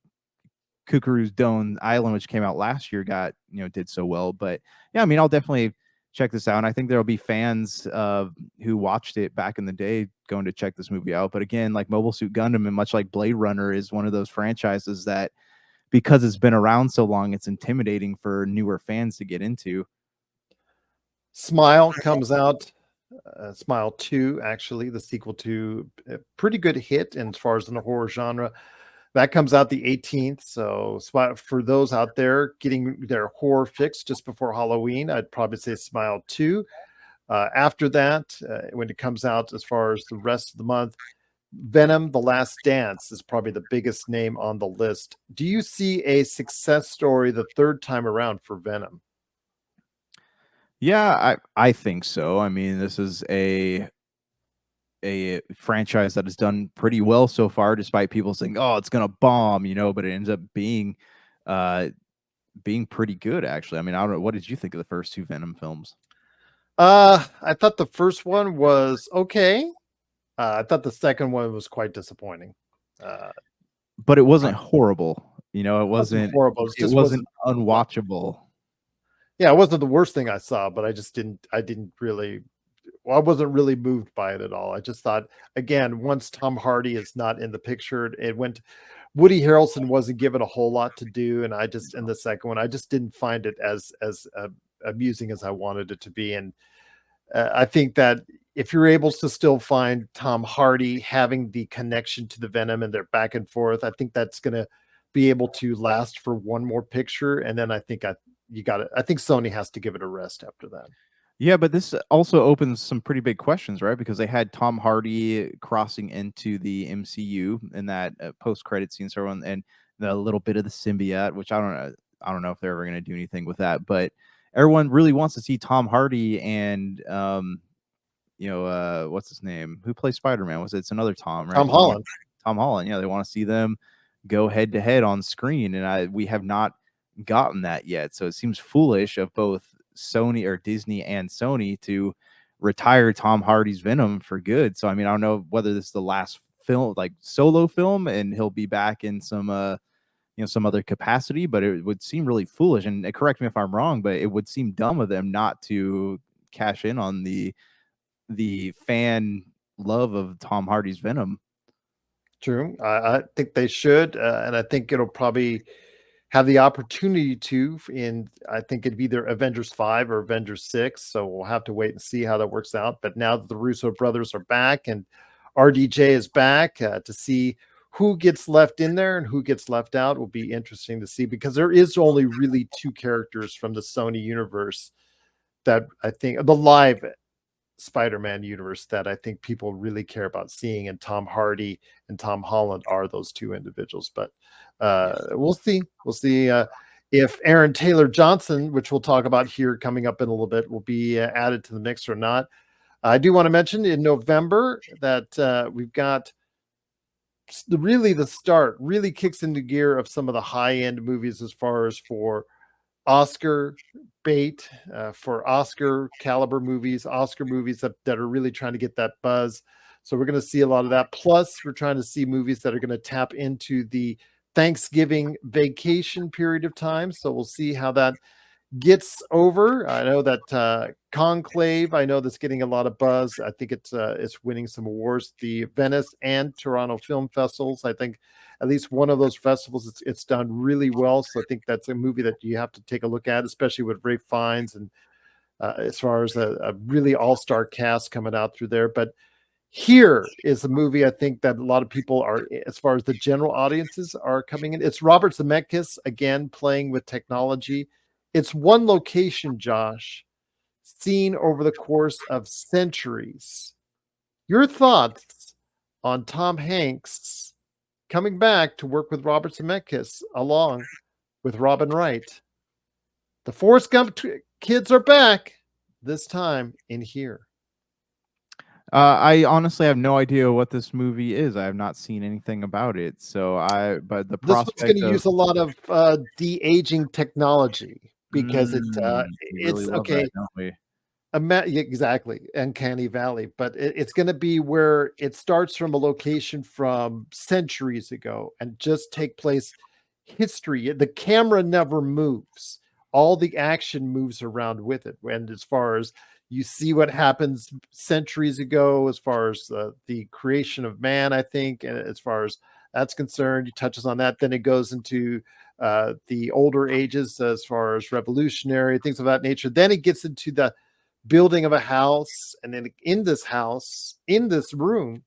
Kukuru's Dawn Island, which came out last year, did so well. But yeah, I mean, I'll definitely check this out, and I think there'll be fans who watched it back in the day going to check this movie out. But again, like Mobile Suit Gundam and much like Blade Runner is one of those franchises that, because it's been around so long, it's intimidating for newer fans to get into. Smile comes out. Smile 2, actually, the sequel to a pretty good hit as far as in the horror genre. That comes out the 18th. So for those out there getting their horror fix just before Halloween, I'd probably say Smile 2. After that, when it comes out as far as the rest of the month, Venom: The Last Dance is probably the biggest name on the list. Do you see a success story the third time around for Venom? Yeah, I think so. I mean, this is a franchise that has done pretty well so far, despite people saying, "Oh, it's gonna bomb," but it ends up being pretty good, actually. I mean, I don't know. What did you think of the first 2 Venom films? I thought the first one was okay. I thought the second one was quite disappointing. But it wasn't horrible. It Wasn't wasn't horrible. it wasn't unwatchable. Yeah, it wasn't the worst thing I saw, but I didn't really, well, I wasn't really moved by it at all. I just thought, again, once Tom Hardy is not in the picture, Woody Harrelson wasn't given a whole lot to do, and in the second one, I just didn't find it as amusing as I wanted it to be. And I think that if you're able to still find Tom Hardy having the connection to the Venom and they're back and forth, I think that's gonna be able to last for one more picture, and then I think I think Sony has to give it a rest after that. Yeah, but this also opens some pretty big questions, right? Because they had Tom Hardy crossing into the MCU in that post-credit scene, so everyone, and the little bit of the symbiote, which I don't know. I don't know if they're ever going to do anything with that, but everyone really wants to see Tom Hardy and what's his name? Who plays Spider-Man? It's another Tom, right? Tom Holland. Tom Holland. Yeah, they want to see them go head to head on screen, and we have not gotten that yet. So it seems foolish of both Sony or Disney and Sony to retire Tom Hardy's Venom for good. So I mean, I don't know whether this is the last film, like solo film, and he'll be back in some some other capacity, but it would seem really foolish. And correct me if I'm wrong, but it would seem dumb of them not to cash in on the fan love of Tom Hardy's Venom. True. I think they should, and I think it'll probably have the opportunity to in I think it'd be either Avengers 5 or Avengers 6. So we'll have to wait and see how that works out. But now that the Russo brothers are back and RDJ is back, to see who gets left in there and who gets left out will be interesting to see, because there is only really two characters from the Sony universe that I think the live Spider-Man universe that I think people really care about seeing, and Tom Hardy and Tom Holland are those two individuals. But we'll see. We'll see if Aaron Taylor Johnson, which we'll talk about here coming up in a little bit, will be added to the mix or not. I do want to mention in November that we've got the start really kicks into gear of some of the high-end movies as far as for Oscar bait, for Oscar caliber movies, Oscar movies that are really trying to get that buzz. So we're going to see a lot of that. Plus, we're trying to see movies that are going to tap into the Thanksgiving vacation period of time. So we'll see how that gets over. I know that Conclave, I know that's getting a lot of buzz. I think it's winning some awards. The Venice and Toronto Film Festivals, I think at least one of those festivals, it's done really well. So I think that's a movie that you have to take a look at, especially with Ray Fiennes and as far as a really all-star cast coming out through there. But here is a movie I think that a lot of people are, as far as the general audiences are coming in. It's Robert Zemeckis again playing with technology. It's one location, Josh, seen over the course of centuries. Your thoughts on Tom Hanks coming back to work with Robert Zemeckis along with Robin Wright? The Forrest Gump kids are back, this time in here. I honestly have no idea what this movie is. I have not seen anything about it. But the This one's going prospect to of use a lot of de-aging technology because we really it's love okay. that, don't we? Exactly, Uncanny Valley, but it's going to be where it starts from a location from centuries ago and just take place history. The camera never moves. All the action moves around with it. And as far as you see what happens centuries ago, as far as the creation of man, I think, and as far as that's concerned, he touches on that. Then it goes into the older ages as far as revolutionary, things of that nature. Then it gets into the building of a house, and then in this house, in this room,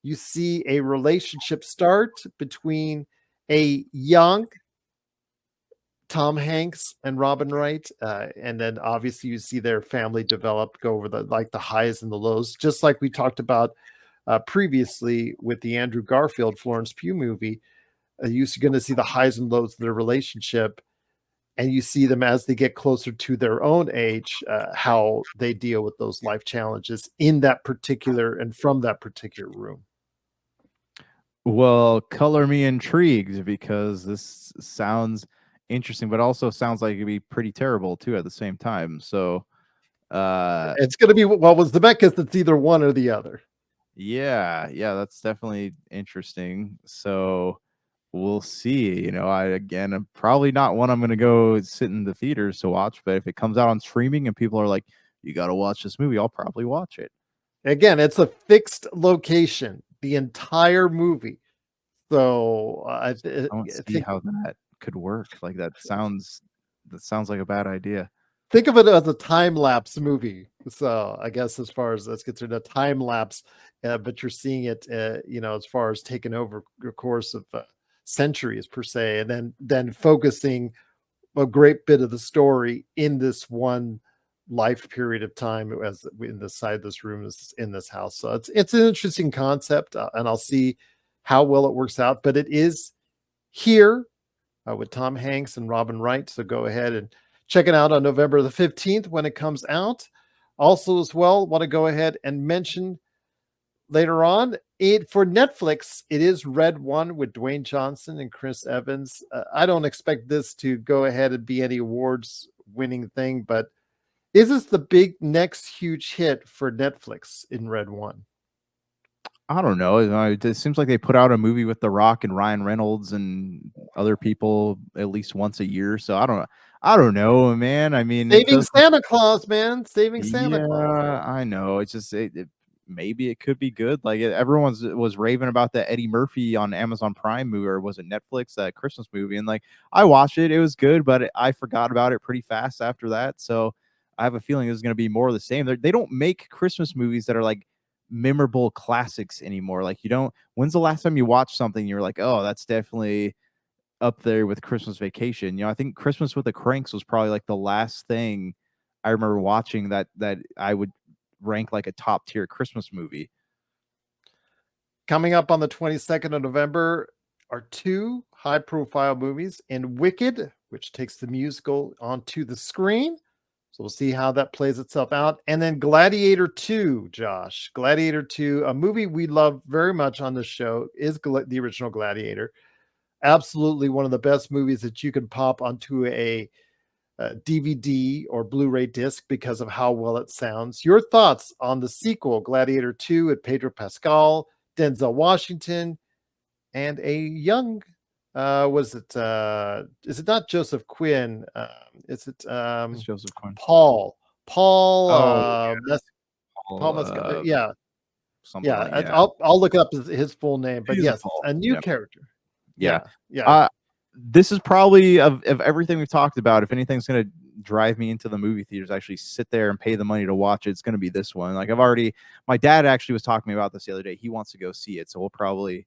you see a relationship start between a young Tom Hanks and Robin Wright, and then obviously you see their family develop, go over the highs and the lows, just like we talked about previously with the Andrew Garfield Florence Pugh movie. You're going to see the highs and lows of their relationship, and you see them as they get closer to their own age, how they deal with those life challenges in that particular and from that particular room. Well, color me intrigued, because this sounds interesting, but also sounds like it'd be pretty terrible too at the same time. So It's going to be, well, with Zemeckis, it's either one or the other. yeah, that's definitely interesting. So we'll see. I'm probably not one I'm going to go sit in the theaters to watch, but if it comes out on streaming and people are like, you got to watch this movie, I'll probably watch it. Again, it's a fixed location, the entire movie. So I don't see how that could work. Like that sounds like a bad idea. think of it as a time lapse movie. So I guess as far as that's considered a time lapse, but you're seeing it, as far as taking over the course of centuries per se, and then focusing a great bit of the story in this one life period of time as in the side of this room is in this house. So it's an interesting concept, and I'll see how well it works out. But it is here with Tom Hanks and Robin Wright. So go ahead and check it out on November the 15th when it comes out. Also, as well, want to go ahead and mention later on it for Netflix. It is Red One with Dwayne Johnson and Chris Evans. I don't expect this to go ahead and be any awards winning thing, but is this the big next huge hit for Netflix in Red One? I don't know. It seems like they put out a movie with The Rock and Ryan Reynolds and other people at least once a year. So I don't know, man. I mean, it Saving does. Santa Claus, man. Saving Santa Yeah, Claus. I know. It's just maybe it could be good. Like everyone's was raving about that Eddie Murphy on Amazon Prime movie, or was it Netflix, that Christmas movie? And like I watched it, it was good, but I forgot about it pretty fast after that. So I have a feeling it's going to be more of the same. They don't make Christmas movies that are like memorable classics anymore. Like you don't. When's the last time you watched something you're like, oh, that's definitely up there with Christmas Vacation? I think Christmas with the Cranks was probably like the last thing I remember watching that I would rank like a top tier Christmas movie. Coming up on the 22nd of November are two high profile movies in Wicked, which takes the musical onto the screen. So we'll see how that plays itself out. And then Gladiator 2, Josh. Gladiator 2, a movie we love very much on this show, is the original Gladiator. Absolutely one of the best movies that you can pop onto a DVD or Blu-ray disc because of how well it sounds. Your thoughts on the sequel, Gladiator 2, with Pedro Pascal, Denzel Washington, and a young, is it not Joseph Quinn? Is it It's Joseph Quinn. Paul? Paul, Oh, that's Paul Paul, yeah. something like I'll look up his full name, but He's a yes, Paul. a new Yeah. character. Yeah. Yeah. This is probably of everything we've talked about. If anything's going to drive me into the movie theaters, actually sit there and pay the money to watch it, it's going to be this one. Like my dad actually was talking to me about this the other day. He wants to go see it, so we'll probably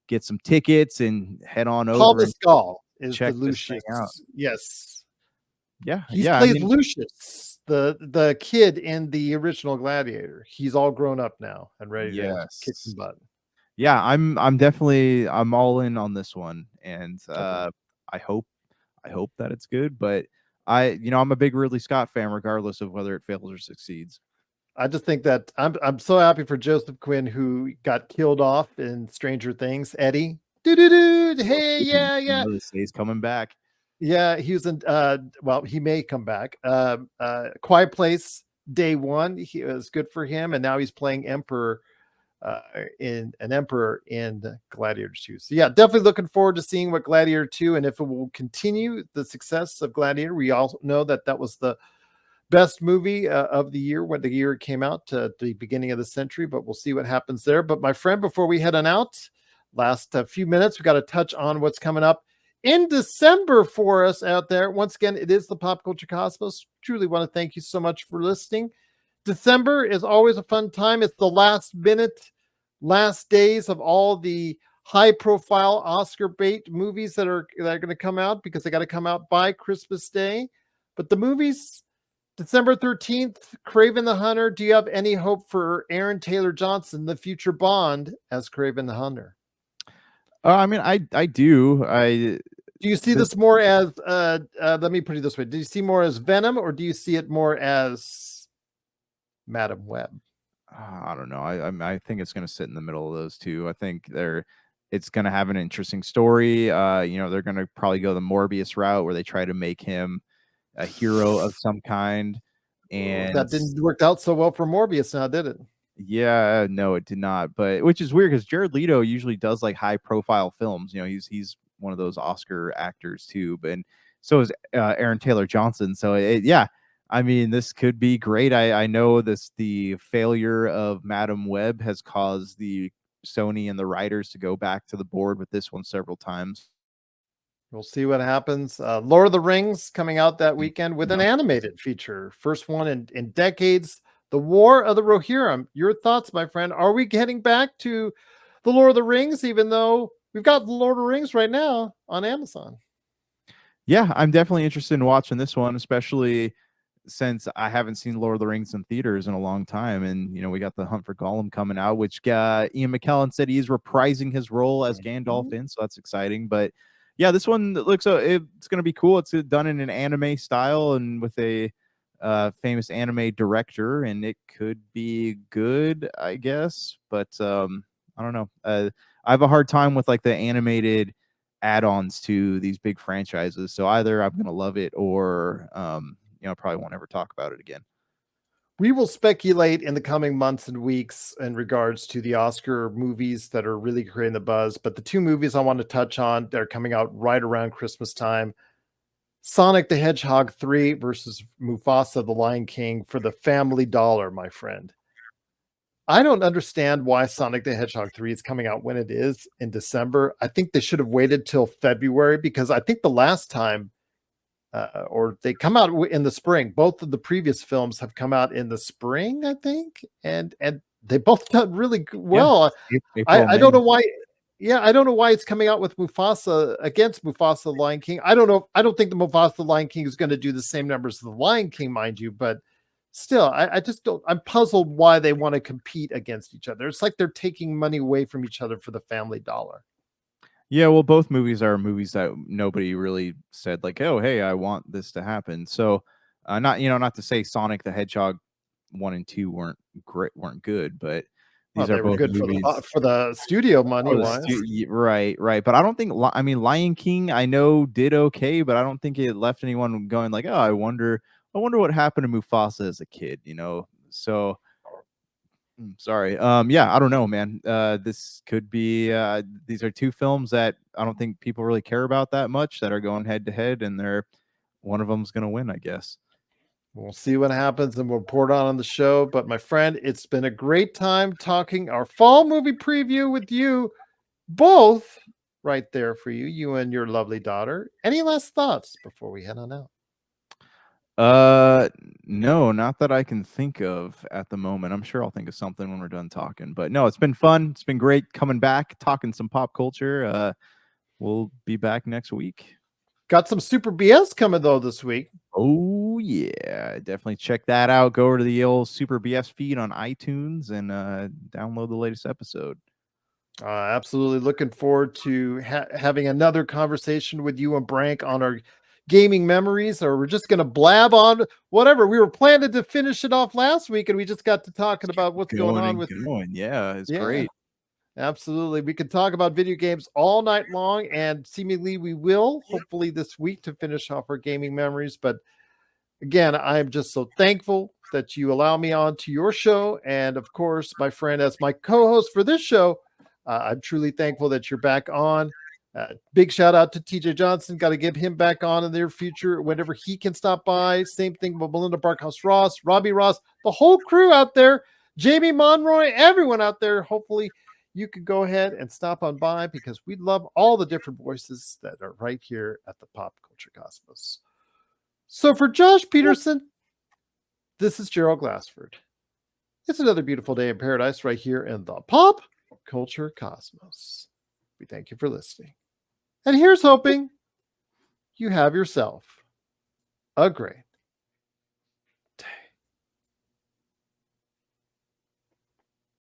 get some tickets and head on Paul over and Mescal is the check this thing Lucius. out. Yes. Yeah, He yeah. I plays mean, Lucius, the kid in the original Gladiator. He's all grown up now and ready to kick some yes, butt. yeah. I'm definitely all in on this one, and Definitely. I hope that it's good. But I'm a big Ridley Scott fan, regardless of whether it fails or succeeds. I just think that I'm so happy for Joseph Quinn, who got killed off in Stranger Things. Eddie, hey, yeah. They say he's coming back. Yeah, he was in well, he may come back. Quiet Place day one, he was good for him, and now he's playing Emperor in an Emperor in Gladiator 2. So yeah, definitely looking forward to seeing what Gladiator 2 and if it will continue the success of Gladiator. We all know that was the best movie of the year when the year it came out to the beginning of the century, but we'll see what happens there. But my friend, before we head on out, last few minutes, we got to touch on what's coming up in December for us out there. Once again, it is the Pop Culture Cosmos. Truly want to thank you so much for listening. December is always a fun time. It's the last minute, last days of all the high profile Oscar bait movies that are going to come out, because they got to come out by Christmas Day. But the movies, December 13th, Kraven the Hunter. Do you have any hope for Aaron Taylor Johnson, the future Bond, as Kraven the Hunter? I mean, I do. Do you see this more as let me put it this way. Do you see more as Venom, or do you see it more as Madam Web? I don't know. I think it's going to sit in the middle of those two. I think it's going to have an interesting story. They're going to probably go the Morbius route, where they try to make him a hero of some kind. And that didn't work out so well for Morbius now, did it? Yeah, no, it did not. But which is weird, because Jared Leto usually does like high profile films. He's one of those Oscar actors too. But so is Aaron Taylor Johnson. So yeah, I mean, this could be great. I know the failure of Madam Web has caused the Sony and the writers to go back to the board with this one several times. We'll see what happens. Lord of the Rings coming out that weekend with an Yep. animated feature. First one in decades. The War of the Rohirrim. Your thoughts, my friend. Are we getting back to the Lord of the Rings, even though we've got the Lord of the Rings right now on Amazon? Yeah, I'm definitely interested in watching this one, especially since I haven't seen Lord of the Rings in theaters in a long time. And, we got The Hunt for Gollum coming out, which Ian McKellen said he's reprising his role as Gandalf in. So that's exciting. But yeah, this one looks, it's going to be cool. It's done in an anime style and with a famous anime director, and it could be good, I guess. But I don't know. I have a hard time with like the animated add-ons to these big franchises. So either I'm going to love it or, probably won't ever talk about it again. We will speculate in the coming months and weeks in regards to the Oscar movies that are really creating the buzz. But the two movies I want to touch on, they're coming out right around Christmas time. Sonic the Hedgehog 3 versus Mufasa the Lion King for the family dollar, my friend. I don't understand why Sonic the Hedgehog 3 is coming out when it is in December. I think they should have waited till February, because I think the last time or they come out in the spring. Both of the previous films have come out in the spring, I think, and they both done really Yeah. well. April, I don't May. know why. Yeah, I don't know why it's coming out with Mufasa against Mufasa the Lion King. I don't know. I don't think the Mufasa the Lion King is going to do the same numbers as the Lion King, mind you, but still, I just don't. I'm puzzled why they want to compete against each other. It's like they're taking money away from each other for the family dollar. Yeah, well, both movies are movies that nobody really said like, "Oh, hey, I want this to happen." So, not to say Sonic the Hedgehog 1 and 2 weren't good, but Well, these are they were both good movies. for the studio money Oh, wise. right, right. But I don't think, Lion King, I know did okay, but I don't think it left anyone going like, "Oh, I wonder what happened to Mufasa as a kid," So, sorry. Yeah, I don't know, man. This could be. These are two films that I don't think people really care about that much that are going head to head, and one of them's gonna win, I guess. We'll see what happens and we'll report on the show. But my friend, it's been a great time talking our fall movie preview with you both right there for you, you and your lovely daughter. Any last thoughts before we head on out? No, not that I can think of at the moment. I'm sure I'll think of something when we're done talking. But no, it's been fun. It's been great coming back, talking some pop culture. We'll be back next week. Got some Super BS coming though this week. Oh yeah, definitely check that out. Go over to the old Super BS feed on iTunes and download the latest episode. Absolutely looking forward to having another conversation with you and Brank on our gaming memories, or we're just going to blab on whatever. We were planning to finish it off last week and we just got to talking about what's going Going on and with. going. Yeah, it's Yeah, great. absolutely. We could talk about video games all night long, and seemingly we will, hopefully this week, to finish off our gaming memories. But again, I'm just so thankful that you allow me on to your show. And of course, my friend, as my co-host for this show, I'm truly thankful that you're back on. Big shout out to TJ Johnson. Got to get him back on in the near future whenever he can stop by. Same thing with Melinda Barkhouse Ross, Robbie Ross, the whole crew out there, Jamie Monroy, everyone out there. Hopefully you could go ahead and stop on by, because we love all the different voices that are right here at the Pop Culture Cosmos. So for Josh Peterson, this is Gerald Glassford. It's another beautiful day in paradise right here in the Pop Culture Cosmos. We thank you for listening. And here's hoping you have yourself a great